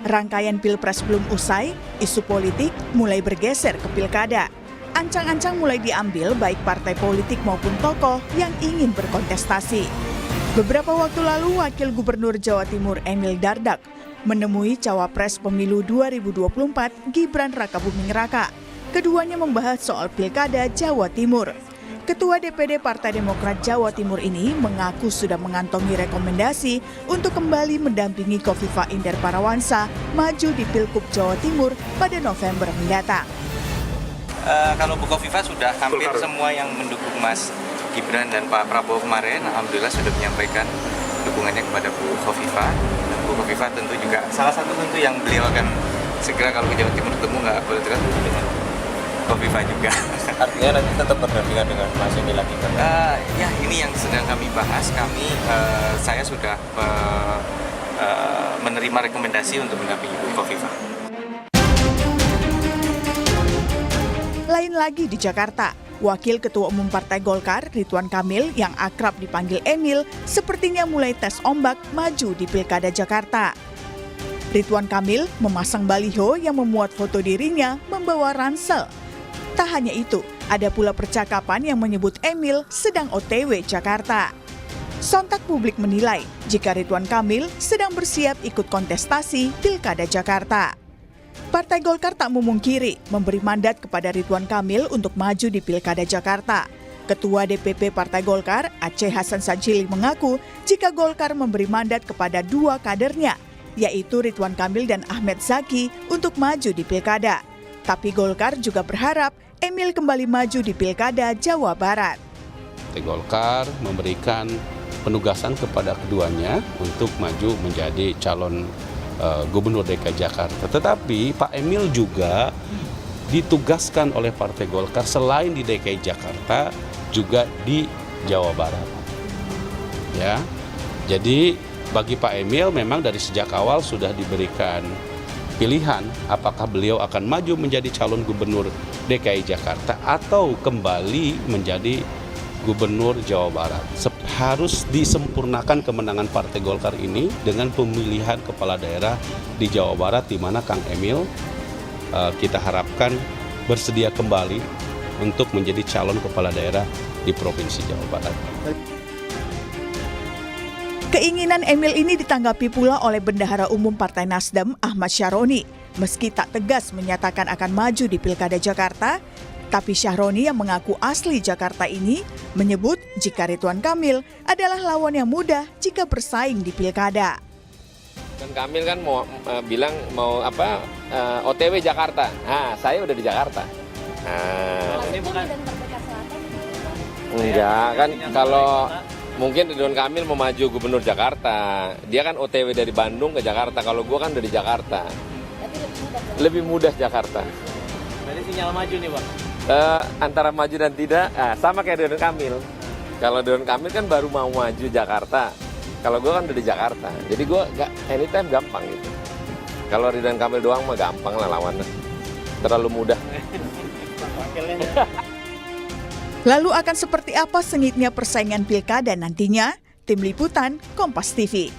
Rangkaian Pilpres belum usai, isu politik mulai bergeser ke pilkada. Ancang-ancang mulai diambil baik partai politik maupun tokoh yang ingin berkontestasi. Beberapa waktu lalu, Wakil Gubernur Jawa Timur Emil Dardak menemui Cawapres Pemilu 2024 Gibran Rakabuming Raka. Keduanya membahas soal pilkada Jawa Timur. Ketua DPD Partai Demokrat Jawa Timur ini mengaku sudah mengantongi rekomendasi untuk kembali mendampingi Khofifah Indar Parawansa maju di Pilkup Jawa Timur pada November mendatang. Kalau Bu Khofifah sudah hampir semua yang mendukung Mas Gibran dan Pak Prabowo kemarin, alhamdulillah sudah menyampaikan dukungannya kepada Bu Khofifah. Dan Bu Khofifah tentu juga salah satu tentu yang beliau akan segera kalau ke Jawa Timur ketemu nggak boleh dengan Khofifah juga. Artinya nanti tetap berdampingan dengan Mas Emil lagi kan? Ya ini yang sedang kami bahas. Saya sudah menerima rekomendasi untuk mendampingi Bu Khofifah. Lain lagi di Jakarta, Wakil Ketua Umum Partai Golkar Ridwan Kamil yang akrab dipanggil Emil sepertinya mulai tes ombak maju di Pilkada Jakarta. Ridwan Kamil memasang baliho yang memuat foto dirinya membawa ransel. Tak hanya itu, ada pula percakapan yang menyebut Emil sedang OTW Jakarta. Sontak publik menilai jika Ridwan Kamil sedang bersiap ikut kontestasi Pilkada Jakarta. Partai Golkar tak memungkiri memberi mandat kepada Ridwan Kamil untuk maju di Pilkada Jakarta. Ketua DPP Partai Golkar, Aceh Hasan Sadzili mengaku jika Golkar memberi mandat kepada dua kadernya, yaitu Ridwan Kamil dan Ahmed Zaki untuk maju di Pilkada. Tapi Golkar juga berharap Emil kembali maju di Pilkada Jawa Barat. Partai Golkar memberikan penugasan kepada keduanya untuk maju menjadi calon Gubernur DKI Jakarta. Tetapi Pak Emil juga ditugaskan oleh Partai Golkar selain di DKI Jakarta juga di Jawa Barat. Ya. Jadi bagi Pak Emil memang dari sejak awal sudah diberikan pilihan apakah beliau akan maju menjadi calon Gubernur DKI Jakarta atau kembali menjadi Gubernur Jawa Barat. Harus disempurnakan kemenangan Partai Golkar ini dengan pemilihan kepala daerah di Jawa Barat, di mana Kang Emil kita harapkan bersedia kembali untuk menjadi calon kepala daerah di Provinsi Jawa Barat. Keinginan Emil ini ditanggapi pula oleh Bendahara Umum Partai Nasdem Ahmad Syaroni. Meski tak tegas menyatakan akan maju di Pilkada Jakarta, tapi Syahroni yang mengaku asli Jakarta ini menyebut jika Ridwan Kamil adalah lawan yang mudah jika bersaing di Pilkada. Dan Kamil kan bilang mau OTW Jakarta. Nah, saya udah di Jakarta. Ini bukan enggak kan kalau mungkin Ridwan Kamil mau maju Gubernur Jakarta. Dia kan OTW dari Bandung ke Jakarta. Kalau gua kan dari Jakarta. Lebih mudah Jakarta. Berarti sinyal maju nih, Bang. Antara maju dan tidak, sama kayak Ridwan Kamil. Kalau Ridwan Kamil kan baru mau maju Jakarta. Kalau gue kan udah di Jakarta, jadi gue gak anytime gampang gitu. Kalau Ridwan Kamil doang mah gampang lah lawannya, terlalu mudah. Lalu akan seperti apa sengitnya persaingan pilkada nantinya? Tim Liputan, Kompas TV.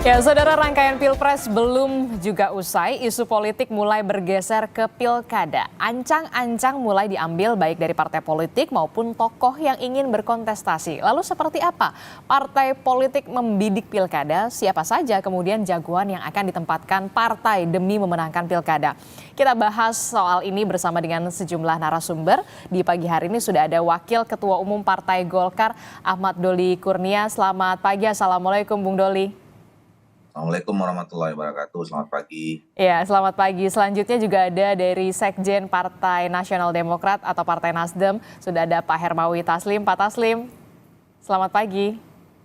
Ya, saudara, rangkaian Pilpres belum juga usai, isu politik mulai bergeser ke pilkada. Ancang-ancang mulai diambil baik dari partai politik maupun tokoh yang ingin berkontestasi. Lalu seperti apa partai politik membidik pilkada? Siapa saja kemudian jagoan yang akan ditempatkan partai demi memenangkan pilkada? Kita bahas soal ini bersama dengan sejumlah narasumber. Di pagi hari ini sudah ada Wakil Ketua Umum Partai Golkar, Ahmad Doli Kurnia. Selamat pagi, Assalamualaikum Bung Doli. Assalamualaikum warahmatullahi wabarakatuh. Selamat pagi. Ya, selamat pagi. Selanjutnya juga ada dari Sekjen Partai Nasional Demokrat atau Partai Nasdem. Sudah ada Pak Hermawi Taslim. Pak Taslim, selamat pagi.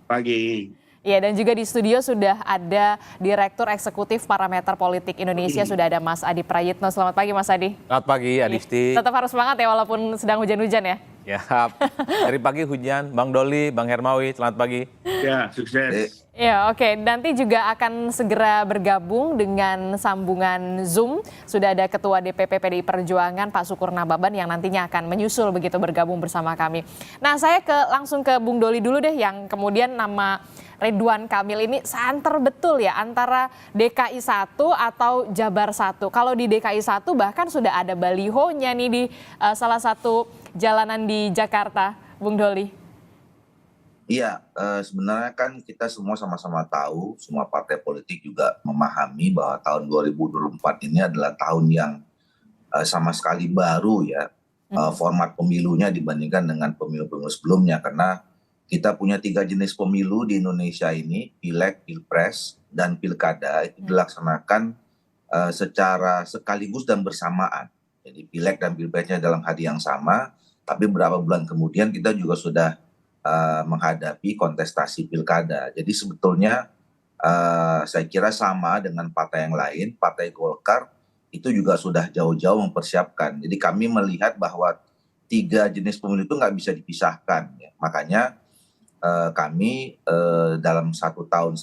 Pagi. Ya, dan juga di studio sudah ada Direktur Eksekutif Parameter Politik Indonesia. Sudah ada Mas Adi Prayitno. Selamat pagi Mas Adi. Selamat pagi Adisti. Tetap harus semangat ya walaupun sedang hujan-hujan ya. Ya, dari pagi hujan. Bang Doli, Bang Hermawi, selamat pagi. Ya, sukses. Ya, oke. Nanti juga akan segera bergabung dengan sambungan Zoom. Sudah ada Ketua DPP PDI Perjuangan, Pak Sukur Nababan, yang nantinya akan menyusul begitu bergabung bersama kami. Nah, saya langsung ke Bung Doli dulu deh, yang kemudian nama Ridwan Kamil ini santer betul ya antara DKI 1 atau Jabar 1. Kalau di DKI 1 bahkan sudah ada balihonya nih di salah satu jalanan di Jakarta, Bung Doli. Iya, sebenarnya kan kita semua sama-sama tahu, semua partai politik juga memahami bahwa tahun 2024 ini adalah tahun yang sama sekali baru ya, format pemilunya dibandingkan dengan pemilu-pemilu sebelumnya, karena kita punya 3 jenis pemilu di Indonesia ini, pileg, pilpres, dan pilkada itu dilaksanakan secara sekaligus dan bersamaan. Jadi pileg dan pilpresnya dalam hari yang sama, tapi beberapa bulan kemudian kita juga sudah menghadapi kontestasi pilkada. Jadi sebetulnya saya kira sama dengan partai yang lain, Partai Golkar itu juga sudah jauh-jauh mempersiapkan. Jadi kami melihat bahwa 3 jenis pemilu itu nggak bisa dipisahkan. Ya. Makanya kami dalam 1,5 tahun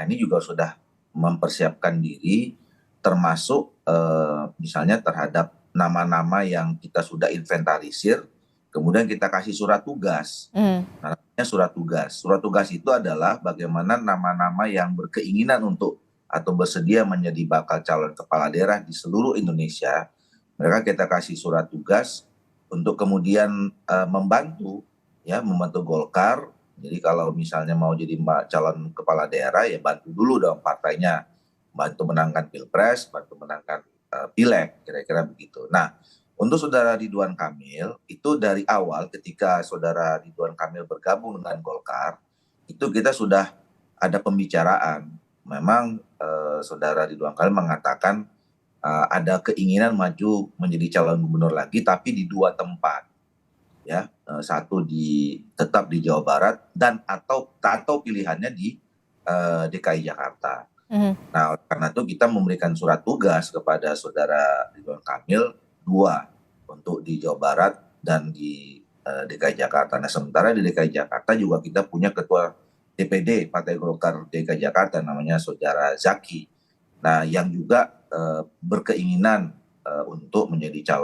ini juga sudah mempersiapkan diri, termasuk misalnya terhadap nama-nama yang kita sudah inventarisir, kemudian kita kasih surat tugas. Namanya surat tugas. Surat tugas itu adalah bagaimana nama-nama yang berkeinginan untuk atau bersedia menjadi bakal calon kepala daerah di seluruh Indonesia, mereka kita kasih surat tugas untuk kemudian membantu Golkar. Jadi kalau misalnya mau jadi calon kepala daerah, ya bantu dulu dong partainya, bantu menangkan pilpres, bantu menangkan pileg, kira-kira begitu. Nah, untuk saudara Ridwan Kamil, itu dari awal ketika saudara Ridwan Kamil bergabung dengan Golkar, itu kita sudah ada pembicaraan. Memang saudara Ridwan Kamil mengatakan ada keinginan maju menjadi calon gubernur lagi, tapi di 2 tempat. Ya, satu tetap di Jawa Barat dan atau pilihannya di DKI Jakarta. Nah, karena itu kita memberikan surat tugas kepada saudara Ridwan Kamil 2 untuk di Jawa Barat dan di DKI Jakarta. Nah, sementara di DKI Jakarta juga kita punya ketua DPD Partai Golkar DKI Jakarta namanya saudara Zaki. Nah, yang juga berkeinginan untuk menjadi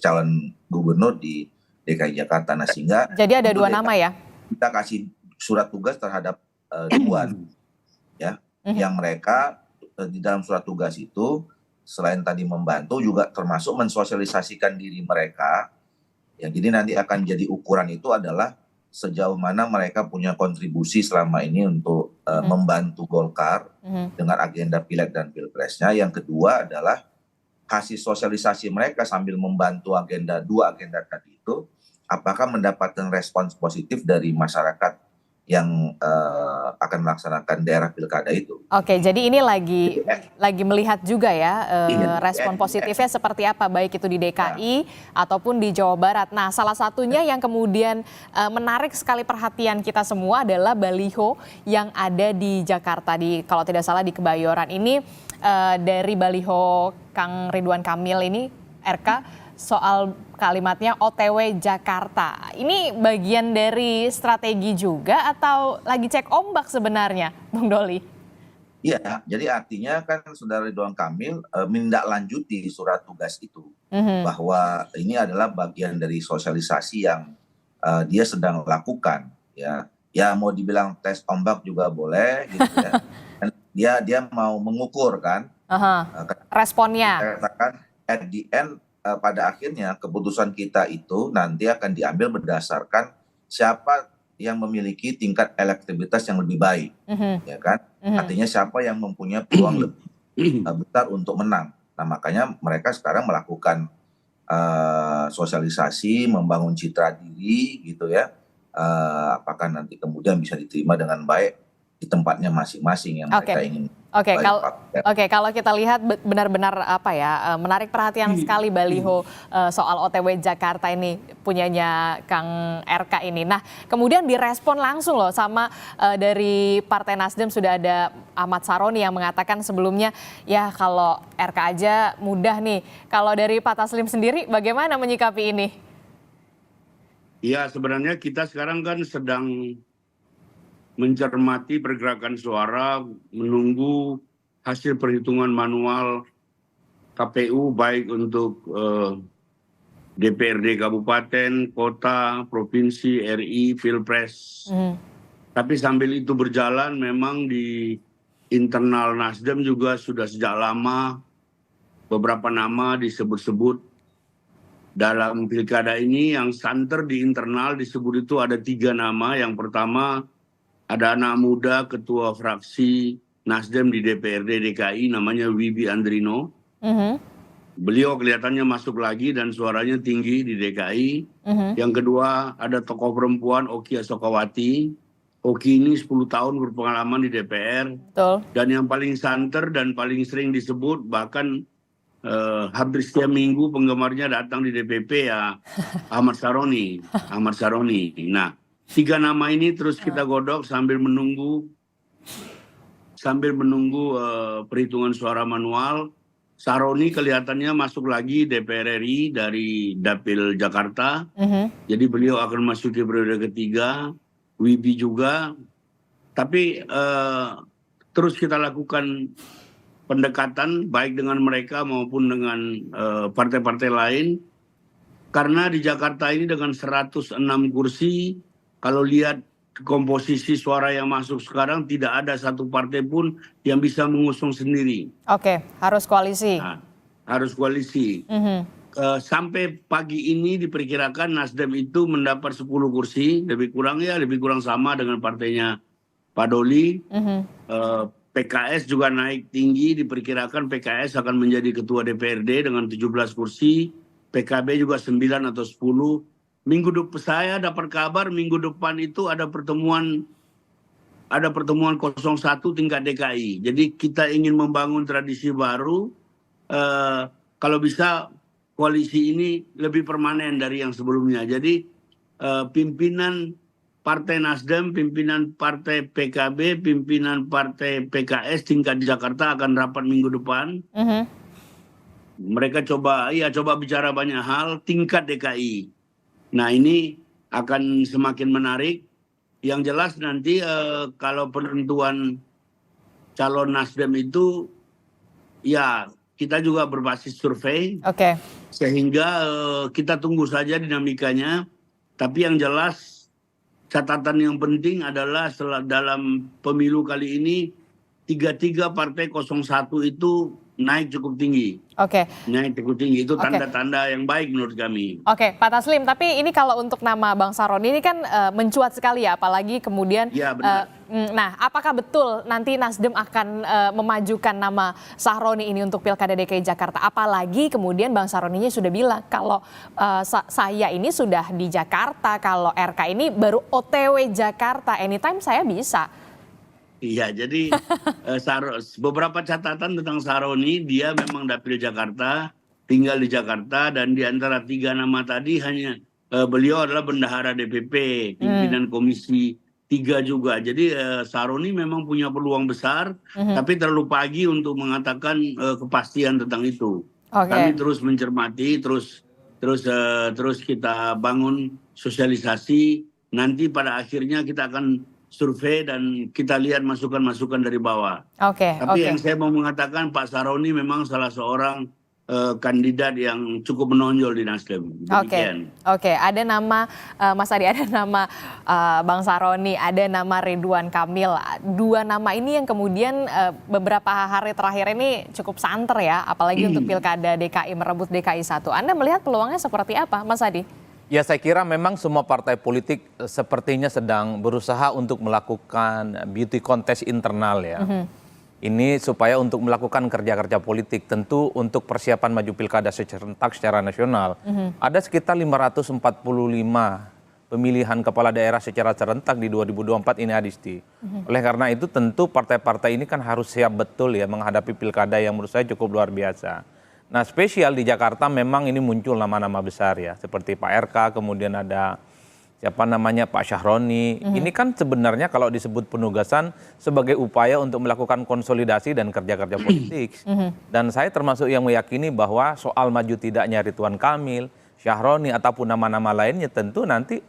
calon gubernur di DKI Jakarta. Nah, sehingga jadi ada 2 nama ya. Kita kasih surat tugas terhadap Ridwan ya, yang mereka di dalam surat tugas itu selain tadi membantu juga termasuk mensosialisasikan diri mereka. Ya, jadi nanti akan jadi ukuran itu adalah sejauh mana mereka punya kontribusi selama ini untuk membantu Golkar dengan agenda pileg dan pilpresnya. Yang kedua adalah hasil sosialisasi mereka sambil membantu dua agenda tadi itu, apakah mendapatkan respons positif dari masyarakat yang akan melaksanakan daerah pilkada itu. Oke, jadi ini lagi melihat juga ya respon positifnya seperti apa, baik itu di DKI ataupun di Jawa Barat. Nah, salah satunya yang kemudian menarik sekali perhatian kita semua adalah baliho yang ada di Jakarta, kalau tidak salah di Kebayoran. Ini dari baliho Kang Ridwan Kamil ini, RK, soal kalimatnya OTW Jakarta. Ini bagian dari strategi juga atau lagi cek ombak sebenarnya, Bung Doli? Iya, jadi artinya kan saudara Ridwan Kamil menindaklanjuti surat tugas itu, bahwa ini adalah bagian dari sosialisasi yang dia sedang lakukan. Ya mau dibilang tes ombak juga boleh, gitu ya. Dia mau mengukur kan, responnya. Katakan at the end, pada akhirnya keputusan kita itu nanti akan diambil berdasarkan siapa yang memiliki tingkat elektabilitas yang lebih baik, ya kan? Artinya siapa yang mempunyai peluang lebih besar untuk menang. Nah, makanya mereka sekarang melakukan sosialisasi, membangun citra diri, gitu ya. Apakah nanti kemudian bisa diterima dengan baik di tempatnya masing-masing yang mereka ingin. Oke, kalau kita lihat benar-benar menarik perhatian sekali baliho soal OTW Jakarta ini punyanya Kang RK ini. Nah, kemudian direspon langsung loh sama dari Partai Nasdem, sudah ada Ahmad Saroni yang mengatakan sebelumnya, ya kalau RK aja mudah nih. Kalau dari Pak Taslim sendiri bagaimana menyikapi ini? Ya, sebenarnya kita sekarang kan sedang mencermati pergerakan suara, menunggu hasil perhitungan manual KPU baik untuk DPRD Kabupaten, Kota, Provinsi, RI, Pilpres. Tapi sambil itu berjalan memang di internal Nasdem juga sudah sejak lama beberapa nama disebut-sebut dalam pilkada ini. Yang santer di internal disebut itu ada 3 nama. Yang pertama ada anak muda ketua fraksi Nasdem di DPRD DKI namanya Wibi Andrino. Beliau kelihatannya masuk lagi dan suaranya tinggi di DKI. Yang kedua ada tokoh perempuan Oki Asokawati. Oki ini 10 tahun berpengalaman di DPR. Betul. Dan yang paling santer dan paling sering disebut bahkan hampir setiap minggu penggemarnya datang di DPP ya Ahmad Saroni. Nah, 3 nama ini terus kita godok sambil menunggu perhitungan suara manual. Saroni kelihatannya masuk lagi DPR RI dari Dapil Jakarta. Jadi beliau akan masuk ke periode ketiga. Wibi juga. Tapi terus kita lakukan pendekatan baik dengan mereka maupun dengan partai-partai lain. Karena di Jakarta ini dengan 106 kursi, kalau lihat komposisi suara yang masuk sekarang tidak ada satu partai pun yang bisa mengusung sendiri. Oke, harus koalisi. Nah, harus koalisi. Sampai pagi ini diperkirakan Nasdem itu mendapat 10 kursi, lebih kurang sama dengan partainya Pak Doli. PKS juga naik tinggi, diperkirakan PKS akan menjadi ketua DPRD dengan 17 kursi, PKB juga 9 atau 10. Saya dapat kabar minggu depan itu ada pertemuan 01 tingkat DKI. Jadi kita ingin membangun tradisi baru, kalau bisa koalisi ini lebih permanen dari yang sebelumnya. Jadi pimpinan Partai Nasdem, pimpinan Partai PKB, pimpinan Partai PKS tingkat di Jakarta akan rapat minggu depan. Mereka coba bicara banyak hal tingkat DKI. Nah, ini akan semakin menarik. Yang jelas nanti kalau penentuan calon Nasdem itu ya kita juga berbasis survei. Sehingga kita tunggu saja dinamikanya. Tapi yang jelas catatan yang penting adalah dalam pemilu kali ini 3 partai 01 itu naik cukup tinggi. Naik cukup tinggi. Itu tanda-tanda yang baik menurut kami. Pak Taslim, tapi ini kalau untuk nama Bang Saroni ini kan mencuat sekali ya, apalagi kemudian. Ya, benar. Nah, apakah betul nanti Nasdem akan memajukan nama Saroni ini untuk Pilkada DKI Jakarta? Apalagi kemudian Bang Saroninya sudah bilang kalau saya ini sudah di Jakarta, kalau RK ini baru OTW Jakarta, anytime saya bisa. Iya, jadi beberapa catatan tentang Saroni, dia memang dapil Jakarta, tinggal di Jakarta, dan di antara 3 nama tadi hanya beliau adalah bendahara DPP, pimpinan Komisi 3 juga. Jadi Saroni memang punya peluang besar, tapi terlalu pagi untuk mengatakan kepastian tentang itu. Kami terus mencermati, terus kita bangun sosialisasi. Nanti pada akhirnya kita akan survei dan kita lihat masukan-masukan dari bawah. Tapi yang saya mau mengatakan Pak Saroni memang salah seorang kandidat yang cukup menonjol di Nasdem. Ada nama Mas Adi, ada nama Bang Saroni, ada nama Ridwan Kamil. 2 nama ini yang kemudian beberapa hari terakhir ini cukup santer ya, apalagi untuk Pilkada DKI, merebut DKI 1. Anda melihat peluangnya seperti apa, Mas Adi? Ya, saya kira memang semua partai politik sepertinya sedang berusaha untuk melakukan beauty contest internal ya. Ini supaya untuk melakukan kerja-kerja politik, tentu untuk persiapan maju pilkada serentak secara nasional. Ada sekitar 545 pemilihan kepala daerah secara serentak di 2024 ini, Adisti. Oleh karena itu tentu partai-partai ini kan harus siap betul ya menghadapi pilkada yang menurut saya cukup luar biasa. Nah, spesial di Jakarta memang ini muncul nama-nama besar ya, seperti Pak RK, kemudian ada Pak Syahroni. Ini kan sebenarnya kalau disebut penugasan sebagai upaya untuk melakukan konsolidasi dan kerja-kerja politik. Dan saya termasuk yang meyakini bahwa soal maju tidaknya Ridwan Kamil, Syahroni ataupun nama-nama lainnya, tentu nanti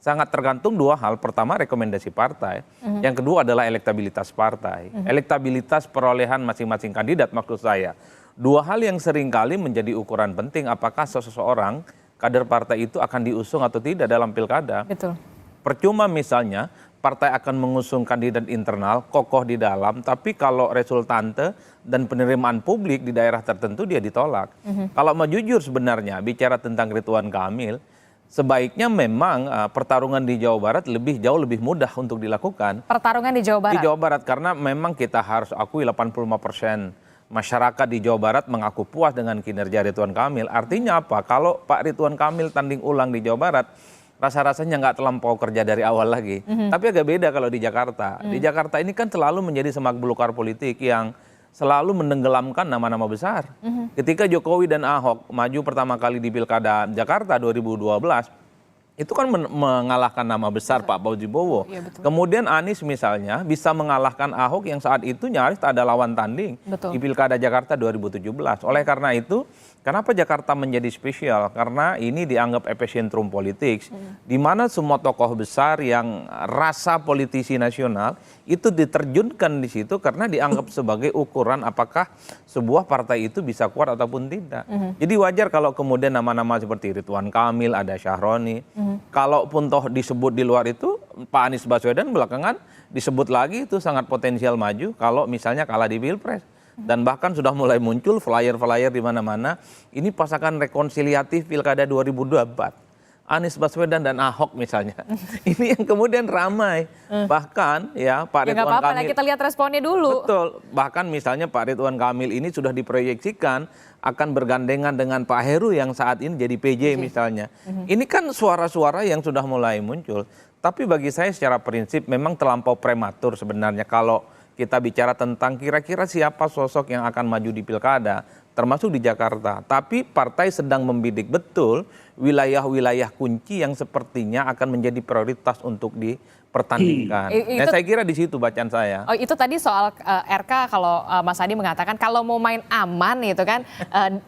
sangat tergantung dua hal. Pertama, rekomendasi partai. Yang kedua adalah elektabilitas partai. Elektabilitas perolehan masing-masing kandidat maksud saya. Dua hal yang seringkali menjadi ukuran penting apakah seseorang kader partai itu akan diusung atau tidak dalam pilkada. Betul. Percuma misalnya partai akan mengusung kandidat internal, kokoh di dalam, tapi kalau resultante dan penerimaan publik di daerah tertentu dia ditolak. Kalau mau jujur sebenarnya bicara tentang Ridwan Kamil, sebaiknya memang pertarungan di Jawa Barat jauh lebih mudah untuk dilakukan. Pertarungan di Jawa Barat? Di Jawa Barat, karena memang kita harus akui 85% masyarakat di Jawa Barat mengaku puas dengan kinerja Ridwan Kamil. Artinya apa? Kalau Pak Ridwan Kamil tanding ulang di Jawa Barat, rasa-rasanya nggak terlampau kerja dari awal lagi. Tapi agak beda kalau di Jakarta. Di Jakarta ini kan selalu menjadi semak belukar politik yang selalu menenggelamkan nama-nama besar. Ketika Jokowi dan Ahok maju pertama kali di Pilkada Jakarta 2012, itu kan mengalahkan nama besar Pak Fauzi Bowo. Iya, betul. Kemudian Anies misalnya bisa mengalahkan Ahok yang saat itu nyaris tak ada lawan tanding di Pilkada Jakarta 2017. Oleh karena itu, kenapa Jakarta menjadi spesial? Karena ini dianggap epicentrum politik, di mana semua tokoh besar yang rasa politisi nasional itu diterjunkan di situ karena dianggap sebagai ukuran apakah sebuah partai itu bisa kuat ataupun tidak. Jadi wajar kalau kemudian nama-nama seperti Ridwan Kamil, ada Syahroni, kalaupun toh disebut di luar itu, Pak Anies Baswedan belakangan disebut lagi itu sangat potensial maju kalau misalnya kalah di Pilpres. Dan bahkan sudah mulai muncul flyer-flyer di mana-mana. Ini pasangan rekonsiliatif Pilkada 2024. Anies Baswedan dan Ahok misalnya. Ini yang kemudian ramai. Bahkan ya Pak Ridwan Kamil. Kamil. Kita lihat responnya dulu. Betul. Bahkan misalnya Pak Ridwan Kamil ini sudah diproyeksikan akan bergandengan dengan Pak Heru yang saat ini jadi PJ misalnya. Ini kan suara-suara yang sudah mulai muncul. Tapi bagi saya secara prinsip memang terlampau prematur sebenarnya kalau kita bicara tentang kira-kira siapa sosok yang akan maju di pilkada, termasuk di Jakarta. Tapi partai sedang membidik betul wilayah-wilayah kunci yang sepertinya akan menjadi prioritas untuk dipertandingkan. Nah, saya kira di situ bacaan saya. Oh, itu tadi soal RK kalau Mas Adi mengatakan kalau mau main aman itu kan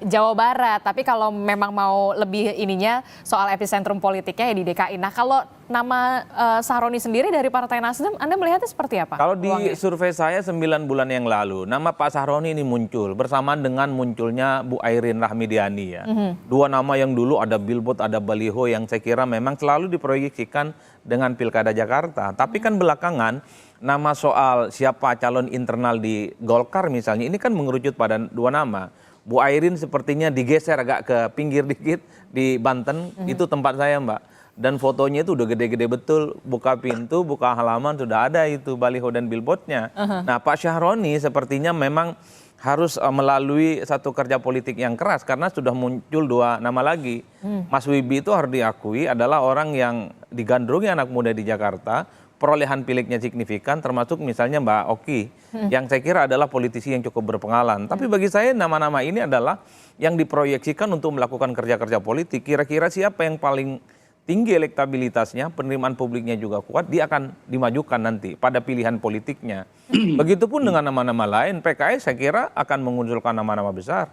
Jawa Barat. Tapi kalau memang mau lebih ininya soal epicentrum politiknya ya di DKI. Nah, kalau nama Syahroni sendiri dari Partai Nasdem, Anda melihatnya seperti apa? Kalau di survei saya 9 bulan yang lalu, nama Pak Syahroni ini muncul bersamaan dengan munculnya Bu Airin Rahmidiani ya. Dua nama yang dulu ada billboard, ada baliho yang saya kira memang selalu diproyeksikan dengan Pilkada Jakarta. Tapi kan belakangan nama soal siapa calon internal di Golkar misalnya, ini kan mengerucut pada dua nama. Bu Airin sepertinya digeser agak ke pinggir dikit di Banten, itu tempat saya Mbak. Dan fotonya itu udah gede-gede betul, buka pintu, buka halaman sudah ada itu baliho dan billboardnya. Nah Pak Syahroni sepertinya memang harus melalui satu kerja politik yang keras karena sudah muncul dua nama lagi. Mas Wibi itu harus diakui adalah orang yang digandrungi anak muda di Jakarta, perolehan pilihnya signifikan termasuk misalnya Mbak Oki yang saya kira adalah politisi yang cukup berpengalaman. Tapi bagi saya nama-nama ini adalah yang diproyeksikan untuk melakukan kerja-kerja politik. Kira-kira siapa yang paling tinggi elektabilitasnya, penerimaan publiknya juga kuat, dia akan dimajukan nanti pada pilihan politiknya. Begitupun dengan nama-nama lain, PKS saya kira akan mengunculkan nama-nama besar.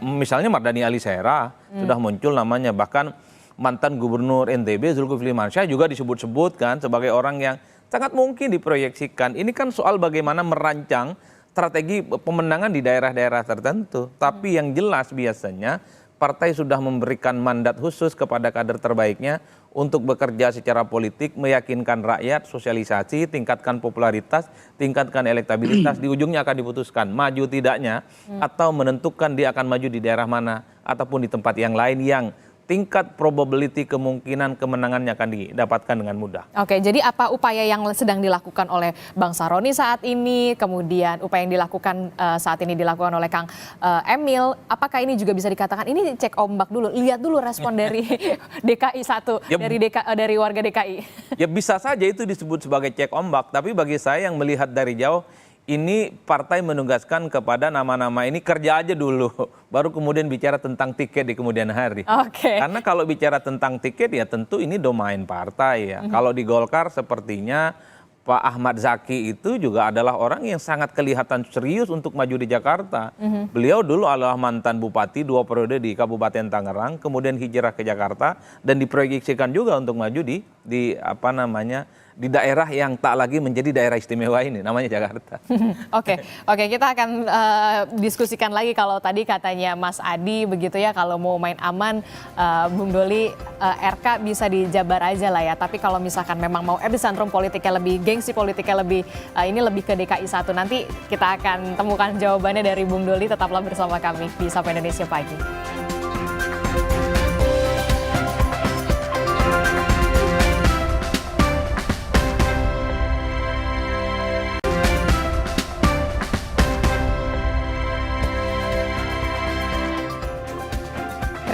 Misalnya Mardhani Alisera sudah muncul namanya, bahkan mantan gubernur NTB Zulkifli Mansyah juga disebut-sebutkan sebagai orang yang sangat mungkin diproyeksikan. Ini kan soal bagaimana merancang strategi pemenangan di daerah-daerah tertentu. Tapi yang jelas biasanya partai sudah memberikan mandat khusus kepada kader terbaiknya untuk bekerja secara politik, meyakinkan rakyat, sosialisasi, tingkatkan popularitas, tingkatkan elektabilitas, di ujungnya akan diputuskan maju tidaknya atau menentukan dia akan maju di daerah mana ataupun di tempat yang lain yang tingkat probability kemungkinan kemenangannya akan didapatkan dengan mudah. Oke, jadi apa upaya yang sedang dilakukan oleh Bang Syahroni saat ini, kemudian upaya yang dilakukan saat ini dilakukan oleh Kang Emil, apakah ini juga bisa dikatakan ini cek ombak dulu, lihat dulu respon dari DKI 1, dari warga DKI? Ya bisa saja itu disebut sebagai cek ombak, tapi bagi saya yang melihat dari jauh, ini partai menugaskan kepada nama-nama ini kerja aja dulu, baru kemudian bicara tentang tiket di kemudian hari. Karena kalau bicara tentang tiket ya tentu ini domain partai ya. Kalau di Golkar sepertinya Pak Ahmad Zaki itu juga adalah orang yang sangat kelihatan serius untuk maju di Jakarta. Beliau dulu adalah mantan bupati 2 periode di Kabupaten Tangerang, kemudian hijrah ke Jakarta dan diproyeksikan juga untuk maju di di daerah yang tak lagi menjadi daerah istimewa ini, namanya Jakarta. Oke, kita akan diskusikan lagi. Kalau tadi katanya Mas Adi begitu ya, kalau mau main aman, Bung Doli, RK bisa dijabar aja lah ya. Tapi kalau misalkan memang mau epicentrum politiknya lebih, gengsi politiknya lebih, ini lebih ke DKI 1. Nanti kita akan temukan jawabannya dari Bung Doli. Tetaplah bersama kami di Sapa Indonesia Pagi.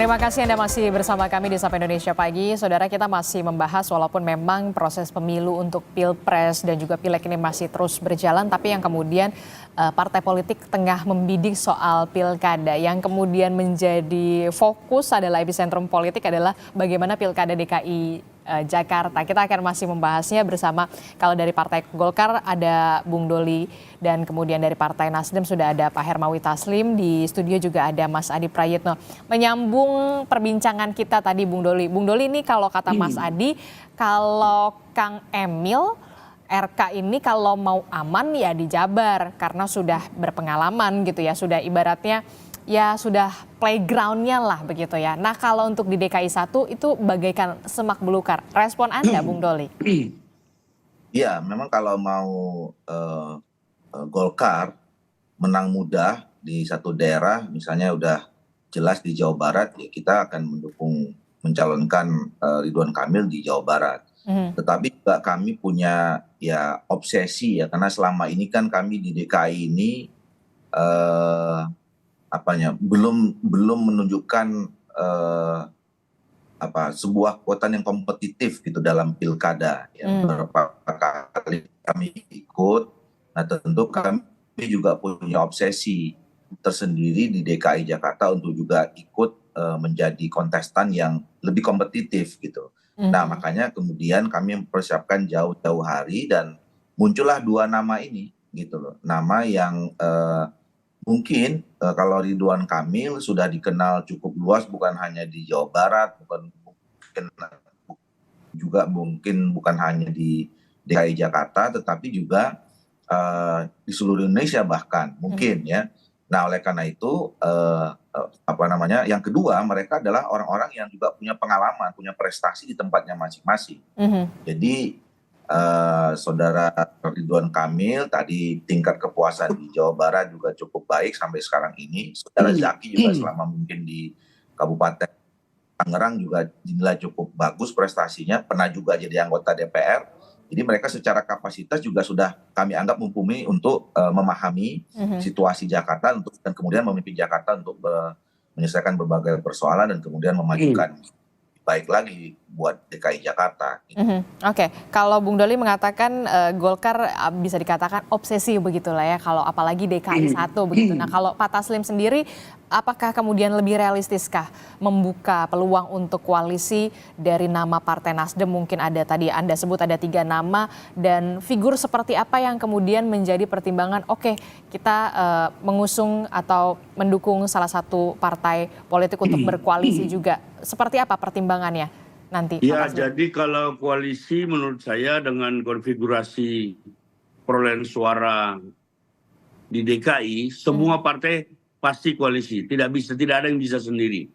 Terima kasih Anda masih bersama kami di Sapa Indonesia Pagi. Saudara, kita masih membahas walaupun memang proses pemilu untuk Pilpres dan juga Pileg ini masih terus berjalan, tapi yang kemudian partai politik tengah membidik soal Pilkada. Yang kemudian menjadi fokus adalah epicentrum politik adalah bagaimana Pilkada DKI Jakarta. Kita akan masih membahasnya bersama, kalau dari Partai Golkar ada Bung Doli, dan kemudian dari Partai Nasdem sudah ada Pak Hermawi Taslim, di studio juga ada Mas Adi Prayitno. Menyambung perbincangan kita tadi Bung Doli. Bung Doli, ini kalau kata Mas Adi, kalau Kang Emil, RK ini kalau mau aman ya dijabar karena sudah berpengalaman gitu ya, sudah ibaratnya ya sudah playgroundnya lah begitu ya. Nah kalau untuk di DKI 1 itu bagaikan semak belukar. Respon Anda Bung Doli? Ya memang kalau mau Golkar menang mudah di satu daerah, misalnya udah jelas di Jawa Barat, ya kita akan mendukung mencalonkan Ridwan Kamil di Jawa Barat. Tetapi juga kami punya ya obsesi ya, karena selama ini kan kami di DKI ini belum menunjukkan sebuah kekuatan yang kompetitif gitu dalam pilkada. Ya, beberapa kali kami ikut, nah tentu kami juga punya obsesi tersendiri di DKI Jakarta untuk juga ikut menjadi kontestan yang lebih kompetitif gitu. Nah makanya kemudian kami mempersiapkan jauh-jauh hari dan muncullah 2 nama ini gitu loh. Nama yang mungkin kalau Ridwan Kamil sudah dikenal cukup luas, bukan hanya di Jawa Barat, bukan hanya di DKI Jakarta, tetapi juga di seluruh Indonesia bahkan mungkin ya. Nah oleh karena itu yang kedua, mereka adalah orang-orang yang juga punya pengalaman, punya prestasi di tempatnya masing-masing. Jadi saudara Ridwan Kamil tadi tingkat kepuasan di Jawa Barat juga cukup baik sampai sekarang ini. Saudara Zaki juga selama mungkin di Kabupaten Tangerang juga dinilai cukup bagus prestasinya, pernah juga jadi anggota DPR. Jadi mereka secara kapasitas juga sudah kami anggap mumpuni untuk memahami situasi Jakarta dan kemudian memimpin Jakarta untuk menyelesaikan berbagai persoalan dan kemudian memajukan baik lagi buat DKI Jakarta. Oke, kalau Bung Doli mengatakan Golkar bisa dikatakan obsesi begitulah ya, kalau apalagi DKI 1 begitu. Nah kalau Pak Taslim sendiri, apakah kemudian lebih realistiskah membuka peluang untuk koalisi dari nama Partai Nasdem? Mungkin ada tadi Anda sebut ada 3 nama, dan figur seperti apa yang kemudian menjadi pertimbangan oke, kita mengusung atau mendukung salah satu partai politik untuk berkoalisi juga. Seperti apa pertimbangannya nanti? Ya, jadi kalau koalisi menurut saya dengan konfigurasi perolehan suara di DKI, semua partai pasti koalisi. Tidak ada yang bisa sendiri.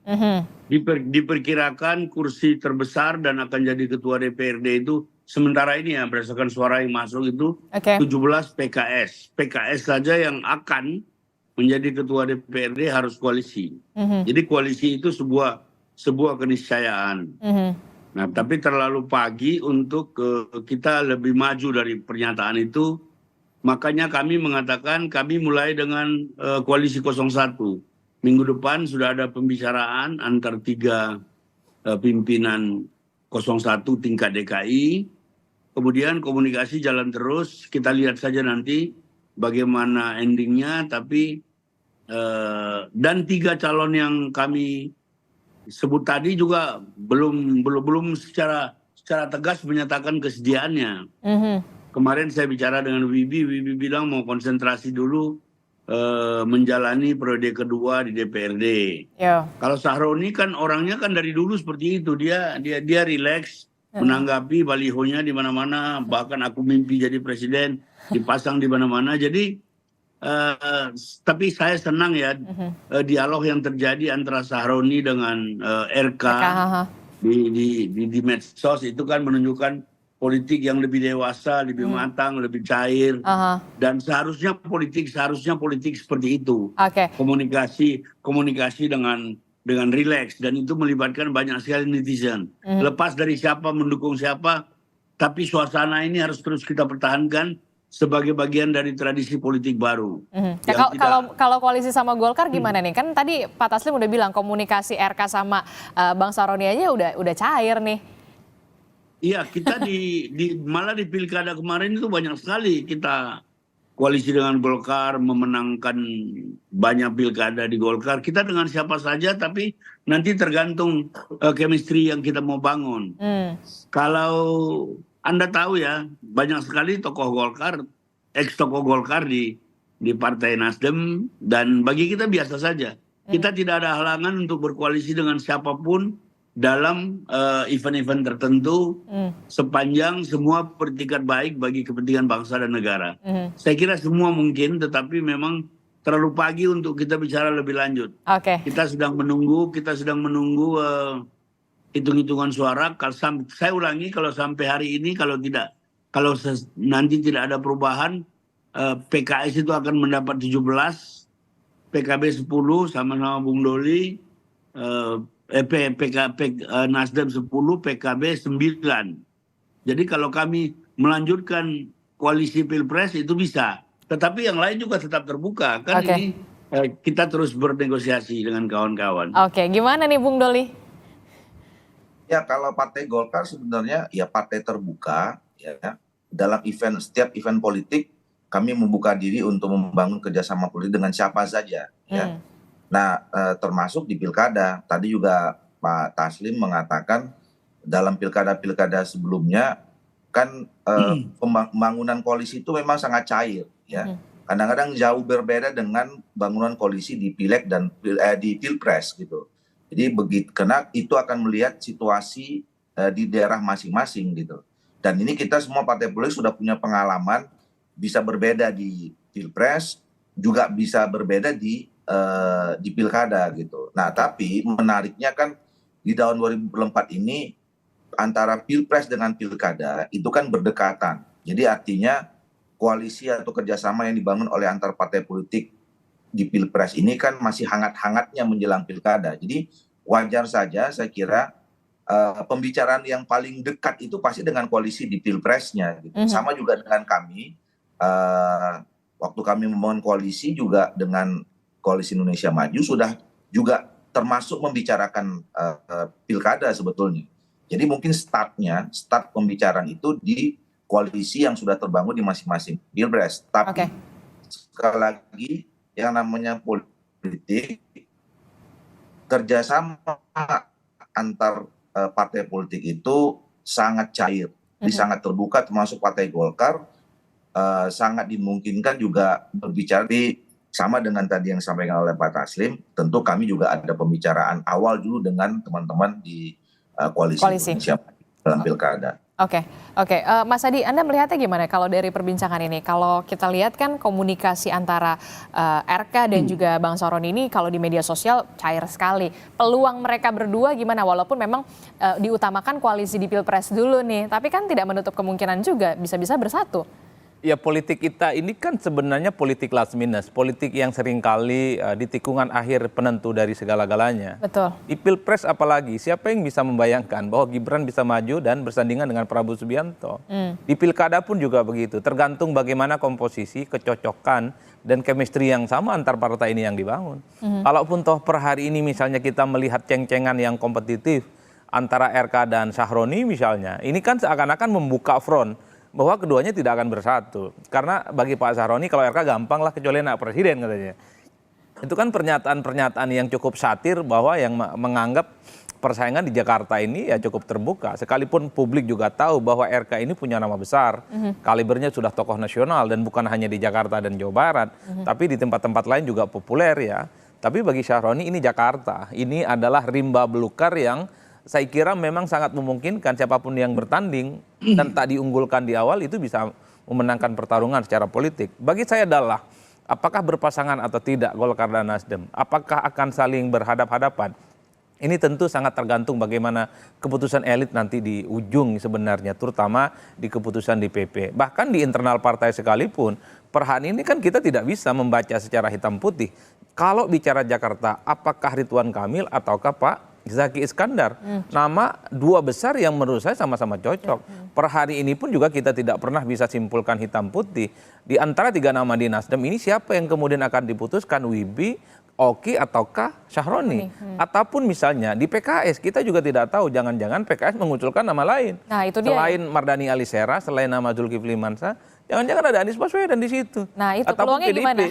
Diperkirakan kursi terbesar dan akan jadi ketua DPRD itu sementara ini ya, berdasarkan suara yang masuk itu 17 PKS. PKS saja yang akan menjadi ketua DPRD harus koalisi. Jadi koalisi itu sebuah keniscayaan. Nah, tapi terlalu pagi untuk kita lebih maju dari pernyataan itu. Makanya kami mengatakan kami mulai dengan koalisi 01. Minggu depan sudah ada pembicaraan antar 3 pimpinan 01 tingkat DKI. Kemudian komunikasi jalan terus. Kita lihat saja nanti bagaimana endingnya. Tapi dan 3 calon yang kami sebut tadi juga belum secara tegas menyatakan kesediaannya. kemarin saya bicara dengan Wibi bilang mau konsentrasi dulu menjalani periode kedua di DPRD. Ya. Kalau Sahroni kan orangnya kan dari dulu seperti itu, dia rileks menanggapi balihonya di mana-mana, bahkan aku mimpi jadi presiden dipasang di mana-mana. Jadi tapi saya senang ya dialog yang terjadi antara Sahroni dengan RK di medsos itu kan menunjukkan politik yang lebih dewasa, lebih matang, lebih cair, dan seharusnya politik seperti itu. Oke. Komunikasi dengan rileks, dan itu melibatkan banyak sekali netizen. Lepas dari siapa mendukung siapa, tapi suasana ini harus terus kita pertahankan sebagai bagian dari tradisi politik baru. Kalau koalisi sama Golkar gimana nih? Kan tadi Pak Taslim udah bilang komunikasi RK sama Bang Sahroni aja udah cair nih. Iya, kita malah di pilkada kemarin itu banyak sekali kita koalisi dengan Golkar, memenangkan banyak pilkada di Golkar. Kita dengan siapa saja, tapi nanti tergantung chemistry yang kita mau bangun. Kalau Anda tahu ya, banyak sekali tokoh Golkar, ex-tokoh Golkar di Partai Nasdem, dan bagi kita biasa saja. Kita tidak ada halangan untuk berkoalisi dengan siapapun dalam event-event tertentu sepanjang semua bertingkat baik bagi kepentingan bangsa dan negara. Saya kira semua mungkin, tetapi memang terlalu pagi untuk kita bicara lebih lanjut. Kita sedang menunggu hitung-hitungan suara. Saya ulangi, kalau sampai hari ini kalau nanti tidak ada perubahan, PKS itu akan mendapat 17, PKB 10 sama-sama Bung Doli, Nasdem 10, PKB 9. Jadi kalau kami melanjutkan koalisi Pilpres itu bisa. Tetapi yang lain juga tetap terbuka. Kan ini kita terus bernegosiasi dengan kawan-kawan. Gimana nih Bung Doli? Ya, kalau Partai Golkar sebenarnya ya partai terbuka ya. Dalam setiap event politik kami membuka diri untuk membangun kerjasama politik dengan siapa saja ya. Nah, termasuk di pilkada. Tadi juga Pak Taslim mengatakan dalam pilkada-pilkada sebelumnya kan pembangunan koalisi itu memang sangat cair ya. Kadang-kadang jauh berbeda dengan bangunan koalisi di Pileg dan di Pilpres gitu. Jadi karena itu akan melihat situasi di daerah masing-masing gitu. Dan ini kita semua partai politik sudah punya pengalaman, bisa berbeda di Pilpres, juga bisa berbeda di pilkada gitu. Nah, tapi menariknya kan di tahun 2024 ini antara Pilpres dengan pilkada itu kan berdekatan. Jadi artinya koalisi atau kerjasama yang dibangun oleh antar partai politik di Pilpres ini kan masih hangat-hangatnya menjelang pilkada. Jadi wajar saja saya kira pembicaraan yang paling dekat itu pasti dengan koalisi di Pilpresnya. Gitu. Sama juga dengan kami, waktu kami membangun koalisi juga dengan Koalisi Indonesia Maju sudah juga termasuk membicarakan pilkada sebetulnya. Jadi mungkin start pembicaraan itu di koalisi yang sudah terbangun di masing-masing Pilpres. Tapi sekali lagi yang namanya politik, kerjasama antar partai politik itu sangat cair, sangat terbuka, termasuk Partai Golkar sangat dimungkinkan juga berbicara sama dengan tadi yang disampaikan oleh Pak Taslim. Tentu kami juga ada pembicaraan awal dulu dengan teman-teman di koalisi Indonesia dalam pilkada. Mas Adi, Anda melihatnya gimana kalau dari perbincangan ini? Kalau kita lihat kan komunikasi antara RK dan juga Bang Sahroni ini kalau di media sosial cair sekali. Peluang mereka berdua gimana? Walaupun memang diutamakan koalisi di Pilpres dulu nih, tapi kan tidak menutup kemungkinan juga bisa-bisa bersatu. Ya, politik kita ini kan sebenarnya politik last minus, politik yang seringkali di tikungan akhir penentu dari segala-galanya. Betul. Di Pilpres apalagi, siapa yang bisa membayangkan bahwa Gibran bisa maju dan bersandingan dengan Prabowo Subianto. Di Pilkada pun juga begitu, tergantung bagaimana komposisi, kecocokan, dan chemistry yang sama antar partai ini yang dibangun. Kalaupun toh per hari ini misalnya kita melihat ceng-cengan yang kompetitif antara RK dan Sahroni misalnya, ini kan seakan-akan membuka front bahwa keduanya tidak akan bersatu. Karena bagi Pak Sahroni kalau RK gampang lah kecuali anak presiden katanya. Itu kan pernyataan-pernyataan yang cukup satir bahwa yang menganggap persaingan di Jakarta ini ya cukup terbuka. Sekalipun publik juga tahu bahwa RK ini punya nama besar, kalibernya sudah tokoh nasional dan bukan hanya di Jakarta dan Jawa Barat, tapi di tempat-tempat lain juga populer ya. Tapi bagi Syahroni ini Jakarta, ini adalah rimba belukar yang saya kira memang sangat memungkinkan siapapun yang bertanding dan tak diunggulkan di awal itu bisa memenangkan pertarungan secara politik. Bagi saya adalah apakah berpasangan atau tidak Golkar dan Nasdem, apakah akan saling berhadap-hadapan. Ini tentu sangat tergantung bagaimana keputusan elit nanti di ujung sebenarnya, terutama di keputusan DPP. Bahkan di internal partai sekalipun, per hari ini kan kita tidak bisa membaca secara hitam putih. Kalau bicara Jakarta, apakah Ridwan Kamil ataukah Pak Zaki Iskandar? Nama dua besar yang menurut saya sama-sama cocok. Per hari ini pun juga kita tidak pernah bisa simpulkan hitam putih. Di antara tiga nama di Nasdem ini siapa yang kemudian akan diputuskan, Wibi, Oki ataukah Syahroni? Ataupun misalnya di PKS kita juga tidak tahu, jangan-jangan PKS mengusulkan nama lain. Nah, itu dia. Selain Mardhani Alisera, selain nama Zulkifli Mansyah, jangan-jangan ada Anies Baswedan di situ. Nah, itu ataupun peluangnya PDIP. gimana?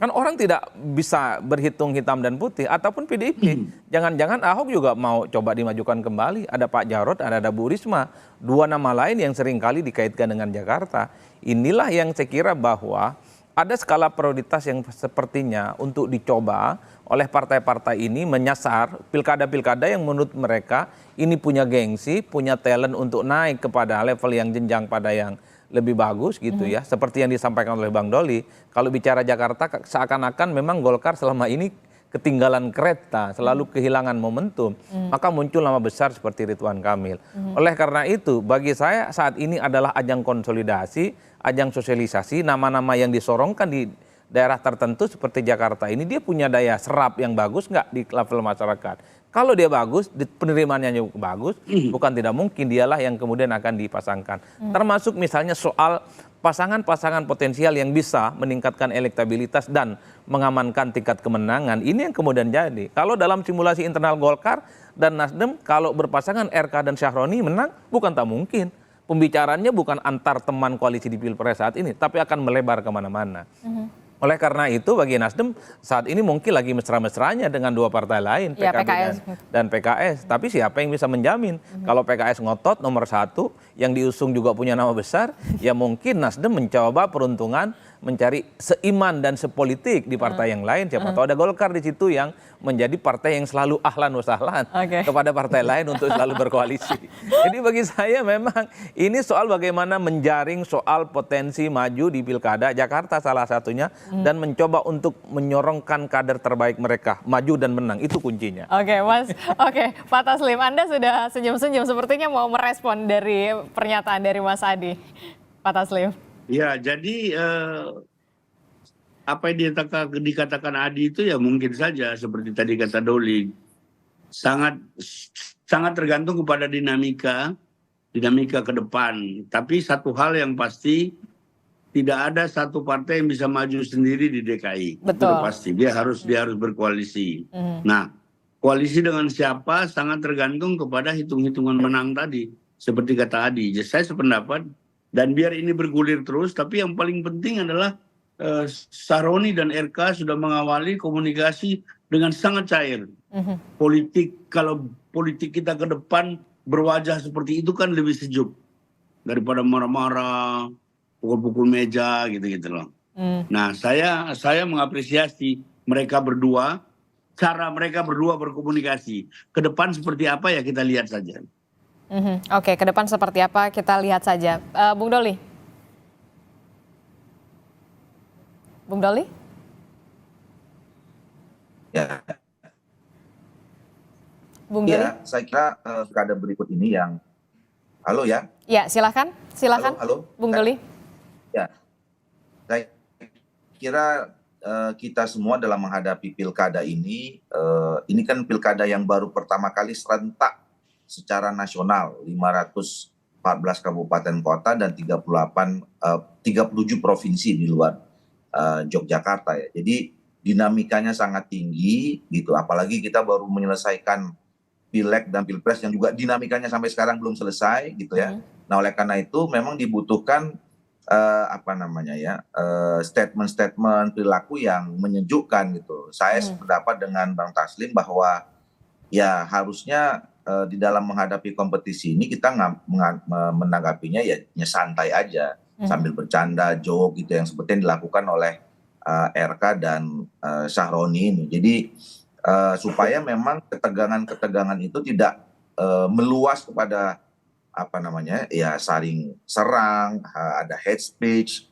Kan orang tidak bisa berhitung hitam dan putih, ataupun PDIP. Jangan-jangan Ahok juga mau coba dimajukan kembali. Ada Pak Jarod, ada Bu Risma. Dua nama lain yang seringkali dikaitkan dengan Jakarta. Inilah yang saya kira bahwa ada skala prioritas yang sepertinya untuk dicoba oleh partai-partai ini menyasar pilkada-pilkada yang menurut mereka ini punya gengsi, punya talent untuk naik kepada level yang jenjang pada yang lebih bagus gitu ya. Seperti yang disampaikan oleh Bang Doli, kalau bicara Jakarta seakan-akan memang Golkar selama ini ketinggalan kereta, selalu kehilangan momentum. Maka muncul nama besar seperti Ridwan Kamil. Oleh karena itu, bagi saya saat ini adalah ajang konsolidasi, ajang sosialisasi, nama-nama yang disorongkan di daerah tertentu seperti Jakarta ini, dia punya daya serap yang bagus nggak di level masyarakat? Kalau dia bagus, penerimaannya juga bagus, bukan tidak mungkin dialah yang kemudian akan dipasangkan. Termasuk misalnya soal pasangan-pasangan potensial yang bisa meningkatkan elektabilitas dan mengamankan tingkat kemenangan. Ini yang kemudian jadi. Kalau dalam simulasi internal Golkar dan Nasdem, kalau berpasangan RK dan Syahroni menang, bukan tak mungkin. Pembicaraannya bukan antar teman koalisi di Pilpres saat ini, tapi akan melebar kemana-mana. Oleh karena itu bagi Nasdem saat ini mungkin lagi mesra-mesranya dengan dua partai lain, PKB dan PKS. Tapi siapa yang bisa menjamin? Kalau PKS ngotot nomor satu, yang diusung juga punya nama besar, ya mungkin Nasdem mencoba peruntungan mencari seiman dan sepolitik di partai yang lain. Siapa tahu ada Golkar di situ yang menjadi partai yang selalu ahlan wa sahlan kepada partai lain untuk selalu berkoalisi. Jadi bagi saya memang ini soal bagaimana menjaring soal potensi maju di Pilkada Jakarta salah satunya dan mencoba untuk menyorongkan kader terbaik mereka maju dan menang, itu kuncinya. Oke, Mas. Oke, Pak Taslim, Anda sudah senyum-senyum sepertinya mau merespon dari pernyataan dari Mas Adi. Pak Taslim. Ya, jadi apa yang dikatakan Adi itu ya mungkin saja seperti tadi kata Doli, sangat tergantung kepada dinamika ke depan. Tapi satu hal yang pasti, tidak ada satu partai yang bisa maju sendiri di DKI. Betul. Itu pasti. Dia harus berkoalisi. Nah, koalisi dengan siapa sangat tergantung kepada hitung-hitungan menang tadi. Seperti kata Adi. Saya sependapat. Dan biar ini bergulir terus, tapi yang paling penting adalah Syahroni dan RK sudah mengawali komunikasi dengan sangat cair. Kalau politik kita ke depan berwajah seperti itu kan lebih sejuk daripada marah-marah, pukul-pukul meja gitu-gitu loh. Nah, saya mengapresiasi mereka berdua, cara mereka berdua berkomunikasi. Ke depan seperti apa ya kita lihat saja. Oke, ke depan seperti apa kita lihat saja. Bung Doli. Bung Doli? Ya. Bung Doli? Ya, saya kira pilkada berikut ini yang... Halo ya? Ya, silakan. Halo. Bung Doli. Ya, saya kira kita semua dalam menghadapi pilkada ini kan pilkada yang baru pertama kali serentak secara nasional, 514 kabupaten kota dan 37 provinsi di luar Yogyakarta ya. Jadi dinamikanya sangat tinggi gitu, apalagi kita baru menyelesaikan Pileg dan Pilpres yang juga dinamikanya sampai sekarang belum selesai gitu ya. Nah, oleh karena itu memang dibutuhkan statement-statement perilaku yang menyejukkan gitu. Saya sependapat dengan Bang Taslim bahwa ya harusnya di dalam menghadapi kompetisi ini kita menanggapinya ya santai aja, sambil bercanda, joke gitu yang seperti yang dilakukan oleh RK dan Syahroni ini. Jadi supaya memang ketegangan itu tidak meluas kepada ya saling serang, ada hate speech,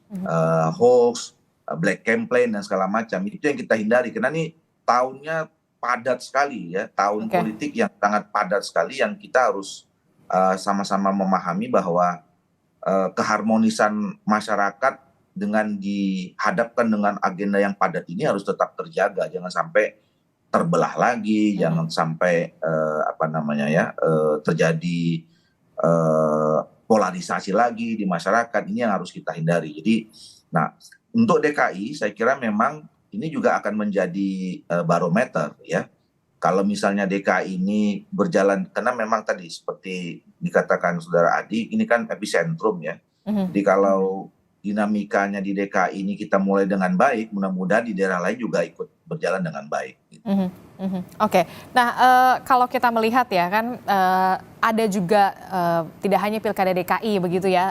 hoax, black campaign dan segala macam. Itu yang kita hindari karena ini tahunnya padat sekali ya, tahun politik yang sangat padat sekali yang kita harus sama-sama memahami bahwa keharmonisan masyarakat dengan dihadapkan dengan agenda yang padat ini harus tetap terjaga, jangan sampai terbelah lagi, jangan sampai terjadi polarisasi lagi di masyarakat. Ini yang harus kita hindari. Jadi, nah untuk DKI saya kira memang ini juga akan menjadi barometer ya. Kalau misalnya DKI ini berjalan, karena memang tadi seperti dikatakan Saudara Adi, ini kan epicentrum ya. Jadi kalau dinamikanya di DKI ini kita mulai dengan baik, mudah-mudahan di daerah lain juga ikut berjalan dengan baik. Oke, nah kalau kita melihat ya kan ada juga tidak hanya Pilkada DKI begitu ya,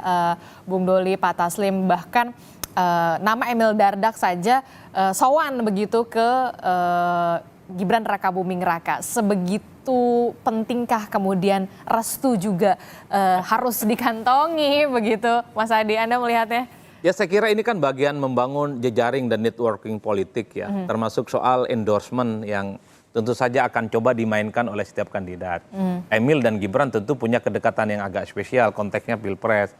Bung Doli, Pak Taslim, bahkan nama Emil Dardak saja sowan begitu ke Gibran Rakabuming Raka. Sebegitu pentingkah kemudian restu juga harus dikantongi begitu, Mas Adi, Anda melihatnya? Ya saya kira ini kan bagian membangun jejaring dan networking politik ya, termasuk soal endorsement yang tentu saja akan coba dimainkan oleh setiap kandidat. Emil dan Gibran tentu punya kedekatan yang agak spesial, konteksnya Pilpres.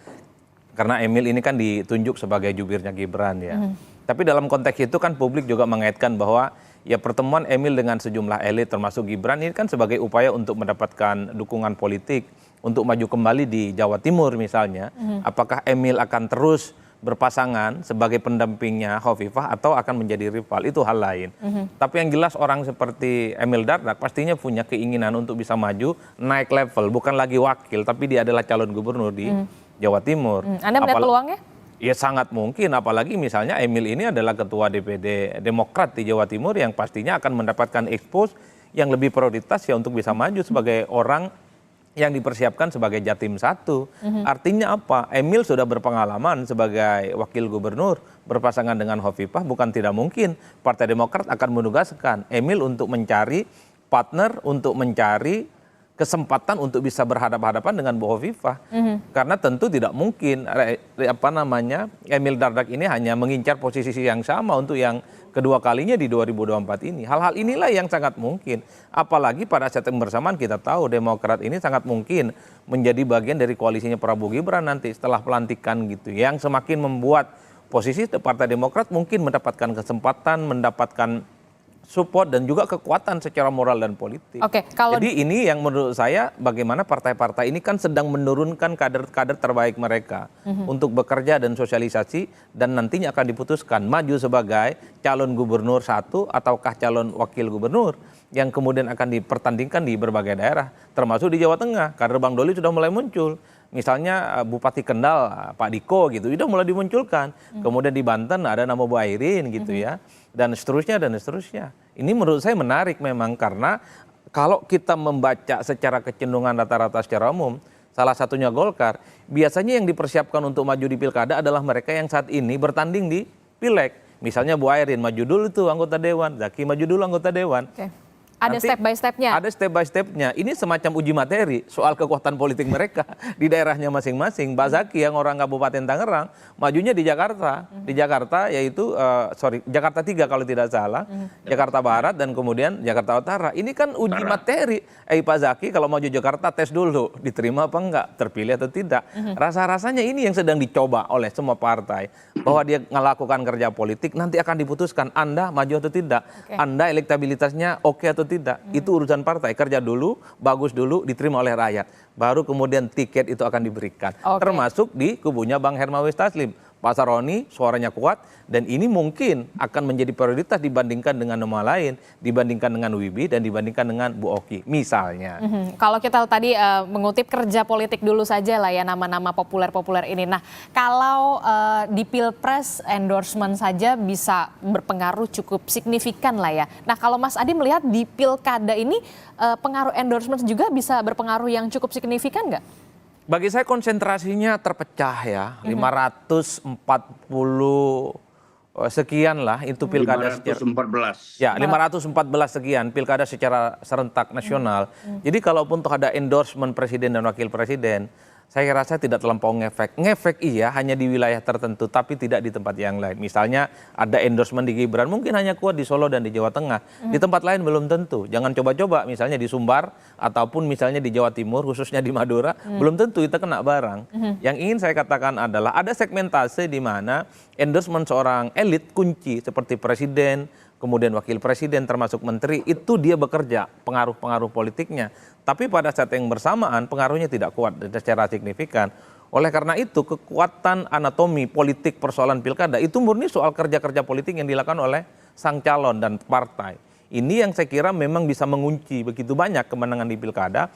Karena Emil ini kan ditunjuk sebagai jubirnya Gibran ya. Tapi dalam konteks itu kan publik juga mengaitkan bahwa ya pertemuan Emil dengan sejumlah elit termasuk Gibran ini kan sebagai upaya untuk mendapatkan dukungan politik untuk maju kembali di Jawa Timur misalnya. Apakah Emil akan terus berpasangan sebagai pendampingnya Khofifah atau akan menjadi rival, itu hal lain. Tapi yang jelas orang seperti Emil Dardak pastinya punya keinginan untuk bisa maju naik level, bukan lagi wakil tapi dia adalah calon gubernur di Jawa Timur. Anda melihat peluangnya? Ya sangat mungkin, apalagi misalnya Emil ini adalah ketua DPD Demokrat di Jawa Timur yang pastinya akan mendapatkan expose yang lebih prioritas ya untuk bisa maju sebagai orang yang dipersiapkan sebagai Jatim 1. Artinya apa? Emil sudah berpengalaman sebagai wakil gubernur berpasangan dengan Khofifah, bukan tidak mungkin Partai Demokrat akan menugaskan Emil untuk mencari partner, untuk mencari kesempatan untuk bisa berhadapan-hadapan dengan Bu Khofifah. Karena tentu tidak mungkin Emil Dardak ini hanya mengincar posisi yang sama untuk yang kedua kalinya di 2024 ini. Hal-hal inilah yang sangat mungkin. Apalagi pada saat yang bersamaan kita tahu Demokrat ini sangat mungkin menjadi bagian dari koalisinya Prabowo Gibran nanti setelah pelantikan gitu. Yang semakin membuat posisi Partai Demokrat mungkin mendapatkan kesempatan, mendapatkan support dan juga kekuatan secara moral dan politik. Jadi ini yang menurut saya bagaimana partai-partai ini kan sedang menurunkan kader-kader terbaik mereka untuk bekerja dan sosialisasi dan nantinya akan diputuskan maju sebagai calon gubernur 1 ataukah calon wakil gubernur yang kemudian akan dipertandingkan di berbagai daerah termasuk di Jawa Tengah. Kader Bang Doli sudah mulai muncul. Misalnya Bupati Kendal Pak Diko gitu sudah mulai dimunculkan. Kemudian di Banten ada nama Bu Airin gitu ya. Dan seterusnya dan seterusnya. Ini menurut saya menarik memang karena kalau kita membaca secara kecenderungan rata-rata secara umum, salah satunya Golkar, biasanya yang dipersiapkan untuk maju di Pilkada adalah mereka yang saat ini bertanding di Pileg. Misalnya Bu Airin maju dulu tuh anggota Dewan, Zaki maju dulu anggota Dewan. Ada step by stepnya? Ada step by stepnya. Ini semacam uji materi soal kekuatan politik mereka di daerahnya masing-masing. Mbak Zaki yang orang Kabupaten Tangerang, majunya di Jakarta. Di Jakarta yaitu, Jakarta 3 kalau tidak salah. Jakarta Barat dan kemudian Jakarta Utara. Ini kan uji materi. Pak Zaki kalau maju Jakarta tes dulu. Diterima apa enggak? Terpilih atau tidak? Rasa-rasanya ini yang sedang dicoba oleh semua partai. Bahwa dia melakukan kerja politik, nanti akan diputuskan Anda maju atau tidak. Anda elektabilitasnya oke atau tidak, itu urusan partai. Kerja dulu, bagus dulu, diterima oleh rakyat. Baru kemudian tiket itu akan diberikan. Termasuk di kubunya Bang Hermawis Taslim. Pak Saroni suaranya kuat dan ini mungkin akan menjadi prioritas dibandingkan dengan nama lain, dibandingkan dengan Wibi dan dibandingkan dengan Bu Oki misalnya. Kalau kita tadi mengutip kerja politik dulu saja lah ya, nama-nama populer-populer ini. Nah, kalau di Pilpres endorsement saja bisa berpengaruh cukup signifikan lah ya. Nah, kalau Mas Adi melihat di Pilkada ini pengaruh endorsement juga bisa berpengaruh yang cukup signifikan nggak? Bagi saya konsentrasinya terpecah ya, 540 sekian lah itu pilkada 514. Ya, 514 sekian pilkada secara serentak nasional. Jadi kalaupun tuh ada endorsement presiden dan wakil presiden, saya rasa tidak terlampau ngefek. Ngefek iya hanya di wilayah tertentu tapi tidak di tempat yang lain. Misalnya ada endorsement di Gibran mungkin hanya kuat di Solo dan di Jawa Tengah. Di tempat lain belum tentu. Jangan coba-coba misalnya di Sumbar ataupun misalnya di Jawa Timur khususnya di Madura belum tentu kita kena barang. Yang ingin saya katakan adalah ada segmentase di mana endorsement seorang elit kunci seperti presiden, kemudian wakil presiden termasuk menteri itu dia bekerja pengaruh-pengaruh politiknya. Tapi pada saat yang bersamaan pengaruhnya tidak kuat secara signifikan. Oleh karena itu kekuatan anatomi politik persoalan pilkada itu murni soal kerja-kerja politik yang dilakukan oleh sang calon dan partai. Ini yang saya kira memang bisa mengunci begitu banyak kemenangan di pilkada.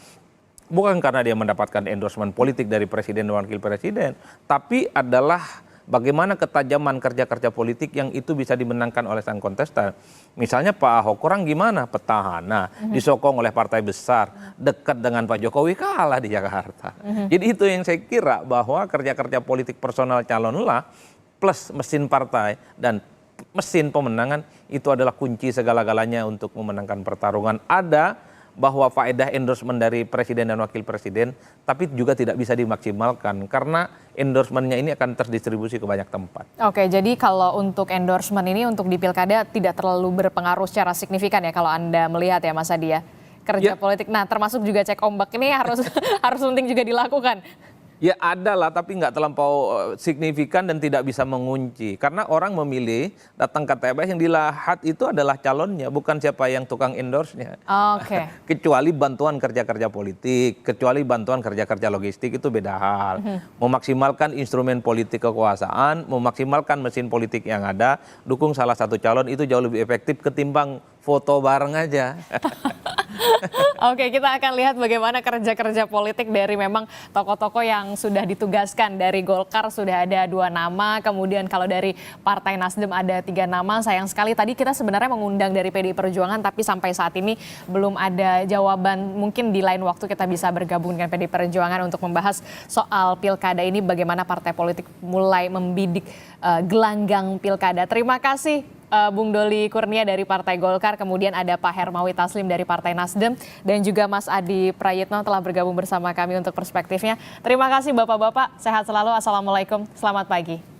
Bukan karena dia mendapatkan endorsement politik dari presiden dan wakil presiden. Tapi adalah bagaimana ketajaman kerja-kerja politik yang itu bisa dimenangkan oleh sang kontestan. Misalnya Pak Ahok kurang gimana? Petahana, disokong oleh partai besar, dekat dengan Pak Jokowi kalah di Jakarta. Jadi itu yang saya kira bahwa kerja-kerja politik personal calonlah plus mesin partai dan mesin pemenangan itu adalah kunci segala-galanya untuk memenangkan pertarungan. Ada bahwa faedah endorsement dari presiden dan wakil presiden tapi juga tidak bisa dimaksimalkan karena endorsementnya ini akan terdistribusi ke banyak tempat. Oke, jadi kalau untuk endorsement ini untuk di Pilkada tidak terlalu berpengaruh secara signifikan ya kalau Anda melihat ya Mas Adi ya, kerja politik. Nah termasuk juga cek ombak ini harus penting juga dilakukan. Ya ada lah tapi nggak terlampau signifikan dan tidak bisa mengunci. Karena orang memilih datang ke TPS yang dilihat itu adalah calonnya bukan siapa yang tukang endorse-nya. Oke. Kecuali bantuan kerja-kerja politik, kecuali bantuan kerja-kerja logistik itu beda hal. Memaksimalkan instrumen politik kekuasaan, memaksimalkan mesin politik yang ada, dukung salah satu calon itu jauh lebih efektif ketimbang foto bareng aja. Oke, kita akan lihat bagaimana kerja-kerja politik dari memang tokoh-tokoh yang sudah ditugaskan. Dari Golkar sudah ada 2 nama, kemudian kalau dari Partai Nasdem ada 3 nama. Sayang sekali tadi kita sebenarnya mengundang dari PDI Perjuangan, tapi sampai saat ini belum ada jawaban. Mungkin di lain waktu kita bisa bergabung dengan PDI Perjuangan untuk membahas soal pilkada ini, bagaimana partai politik mulai membidik gelanggang pilkada. Terima kasih Bung Doli Kurnia dari Partai Golkar, kemudian ada Pak Hermawi Taslim dari Partai Nasdem, dan juga Mas Adi Prayitno telah bergabung bersama kami untuk perspektifnya. Terima kasih Bapak-Bapak, sehat selalu, Assalamualaikum, selamat pagi.